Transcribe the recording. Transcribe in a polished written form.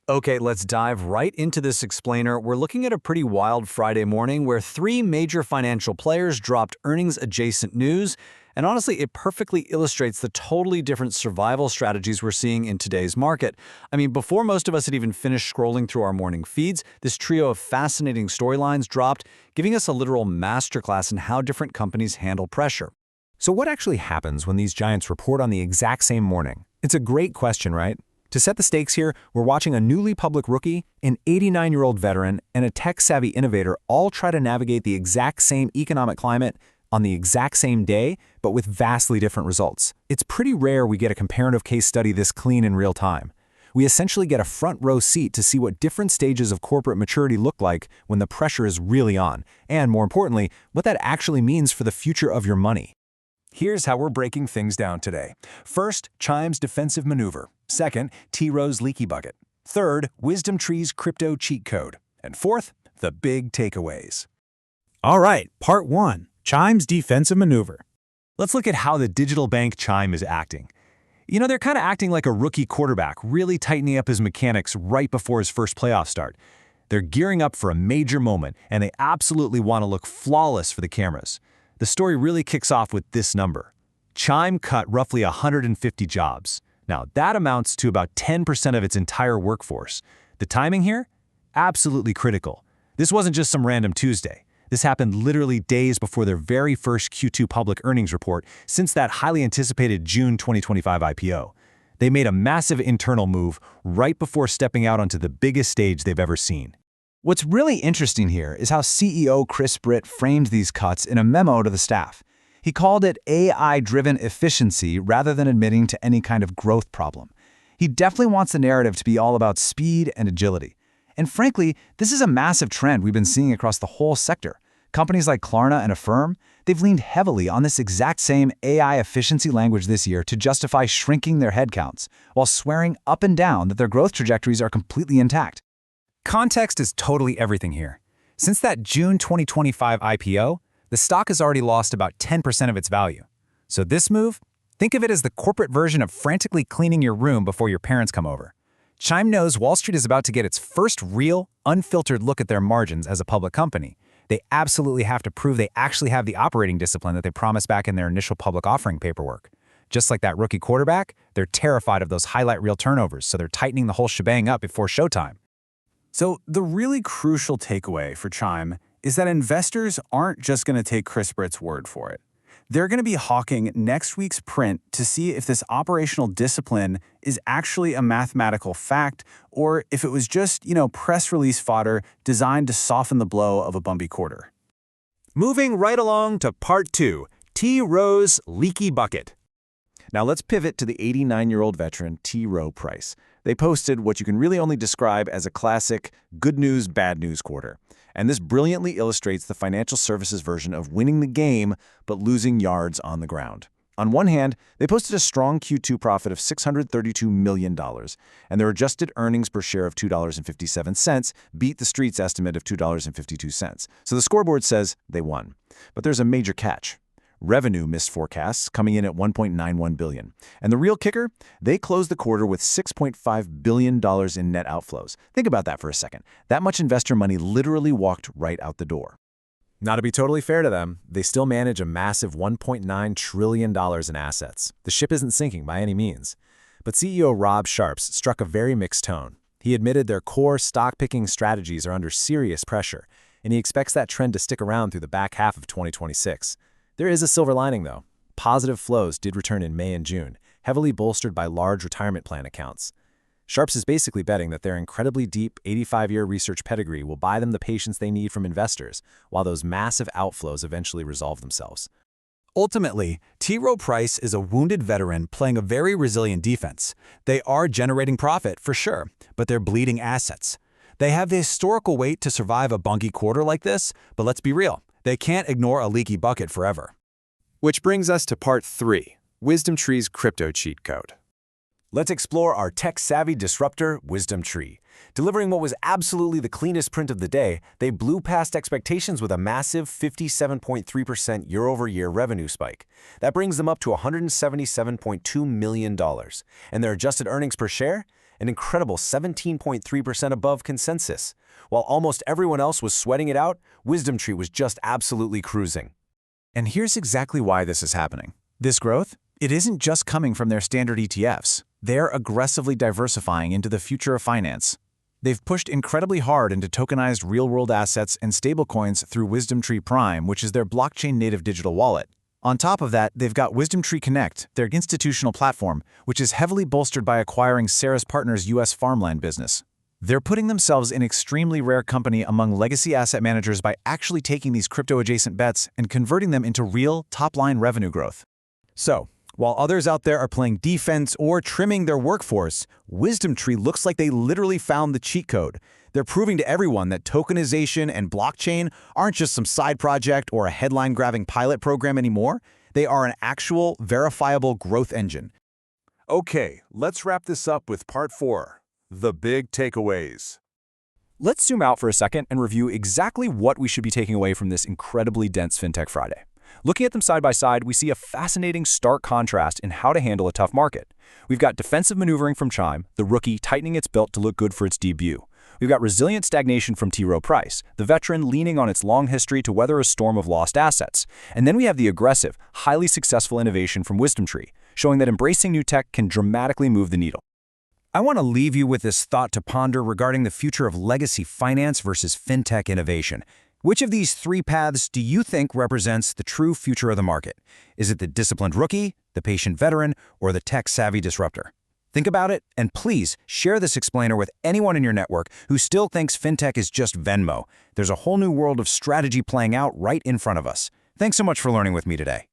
Okay, let's dive right into this explainer. We're looking at a pretty wild Friday morning where three major financial players dropped earnings-adjacent news, and honestly, it perfectly illustrates the totally different survival strategies we're seeing in today's market. I mean, before most of us had even finished scrolling through our morning feeds, this trio of fascinating storylines dropped, giving us a literal masterclass in how different companies handle pressure. So what actually happens when these giants report on the exact same morning? It's a great question, right? To set the stakes here, we're watching a newly public rookie, an 89-year-old veteran, and a tech-savvy innovator all try to navigate the exact same economic climate on the exact same day, but with vastly different results. It's pretty rare we get a comparative case study this clean in real time. We essentially get a front-row seat to see what different stages of corporate maturity look like when the pressure is really on, and more importantly, what that actually means for the future of your money. Here's how we're breaking things down today. First, Chime's defensive maneuver. Second, T. Rowe's leaky bucket. Third, WisdomTree's crypto cheat code. And fourth, the big takeaways. All right, part 1, Chime's defensive maneuver. Let's look at how the digital bank Chime is acting. You know, they're kind of acting like a rookie quarterback, really tightening up his mechanics right before his first playoff start. They're gearing up for a major moment, and they absolutely want to look flawless for the cameras. The story really kicks off with this number. Chime cut roughly 150 jobs. Now, that amounts to about 10% of its entire workforce. The timing here? Absolutely critical. This wasn't just some random Tuesday. This happened literally days before their very first Q2 public earnings report since that highly anticipated June 2025 IPO. They made a massive internal move right before stepping out onto the biggest stage they've ever seen. What's really interesting here is how CEO Chris Britt framed these cuts in a memo to the staff. He called it AI-driven efficiency rather than admitting to any kind of growth problem. He definitely wants the narrative to be all about speed and agility. And frankly, this is a massive trend we've been seeing across the whole sector. Companies like Klarna and Affirm, they've leaned heavily on this exact same AI efficiency language this year to justify shrinking their headcounts, while swearing up and down that their growth trajectories are completely intact. Context is totally everything here. Since that June 2025 IPO, the stock has already lost about 10% of its value. So this move, think of it as the corporate version of frantically cleaning your room before your parents come over. Chime knows Wall Street is about to get its first real, unfiltered look at their margins as a public company. They absolutely have to prove they actually have the operating discipline that they promised back in their initial public offering paperwork. Just like that rookie quarterback, they're terrified of those highlight reel turnovers, so they're tightening the whole shebang up before showtime. So the really crucial takeaway for Chime is that investors aren't just going to take Chris Britt's word for it. They're going to be hawking next week's print to see if this operational discipline is actually a mathematical fact or if it was just, press release fodder designed to soften the blow of a bumpy quarter. Moving right along to part 2, T. Rowe's leaky bucket. Now let's pivot to the 89-year-old veteran T. Rowe Price. They posted what you can really only describe as a classic good news, bad news quarter. And this brilliantly illustrates the financial services version of winning the game but losing yards on the ground. On one hand, they posted a strong Q2 profit of $632 million, and their adjusted earnings per share of $2.57 beat the street's estimate of $2.52. So the scoreboard says they won. But there's a major catch. Revenue missed forecasts, coming in at $1.91 billion. And the real kicker? They closed the quarter with $6.5 billion in net outflows. Think about that for a second. That much investor money literally walked right out the door. Now, to be totally fair to them, they still manage a massive $1.9 trillion in assets. The ship isn't sinking by any means. But CEO Rob Sharps struck a very mixed tone. He admitted their core stock-picking strategies are under serious pressure, and he expects that trend to stick around through the back half of 2026. There is a silver lining, though. Positive flows did return in May and June, heavily bolstered by large retirement plan accounts. Sharps is basically betting that their incredibly deep 85-year research pedigree will buy them the patience they need from investors, while those massive outflows eventually resolve themselves. Ultimately, T. Rowe Price is a wounded veteran playing a very resilient defense. They are generating profit, for sure, but they're bleeding assets. They have the historical weight to survive a bunky quarter like this, but let's be real. They can't ignore a leaky bucket forever. Which brings us to part 3, WisdomTree's crypto cheat code. Let's explore our tech-savvy disruptor, WisdomTree. Delivering what was absolutely the cleanest print of the day, they blew past expectations with a massive 57.3% year-over-year revenue spike. That brings them up to $177.2 million. And their adjusted earnings per share? an incredible 17.3% above consensus. While almost everyone else was sweating it out, WisdomTree was just absolutely cruising. And here's exactly why this is happening. This growth, it isn't just coming from their standard ETFs. They're aggressively diversifying into the future of finance. They've pushed incredibly hard into tokenized real-world assets and stablecoins through WisdomTree Prime, which is their blockchain-native digital wallet. On top of that, they've got WisdomTree Connect, their institutional platform, which is heavily bolstered by acquiring Sarah's Partners' U.S. farmland business. They're putting themselves in extremely rare company among legacy asset managers by actually taking these crypto-adjacent bets and converting them into real, top-line revenue growth. So, while others out there are playing defense or trimming their workforce, WisdomTree looks like they literally found the cheat code. They're proving to everyone that tokenization and blockchain aren't just some side project or a headline-grabbing pilot program anymore. They are an actual, verifiable growth engine. Okay, let's wrap this up with part 4, the big takeaways. Let's zoom out for a second and review exactly what we should be taking away from this incredibly dense Fintech Friday. Looking at them side by side, we see a fascinating stark contrast in how to handle a tough market. We've got defensive maneuvering from Chime, the rookie tightening its belt to look good for its debut. We've got resilient stagnation from Rowe Price, the veteran leaning on its long history to weather a storm of lost assets. And then we have the aggressive, highly successful innovation from WisdomTree, showing that embracing new tech can dramatically move the needle. I want to leave you with this thought to ponder regarding the future of legacy finance versus fintech innovation. Which of these three paths do you think represents the true future of the market? Is it the disciplined rookie, the patient veteran, or the tech-savvy disruptor? Think about it, and please share this explainer with anyone in your network who still thinks fintech is just Venmo. There's a whole new world of strategy playing out right in front of us. Thanks so much for learning with me today.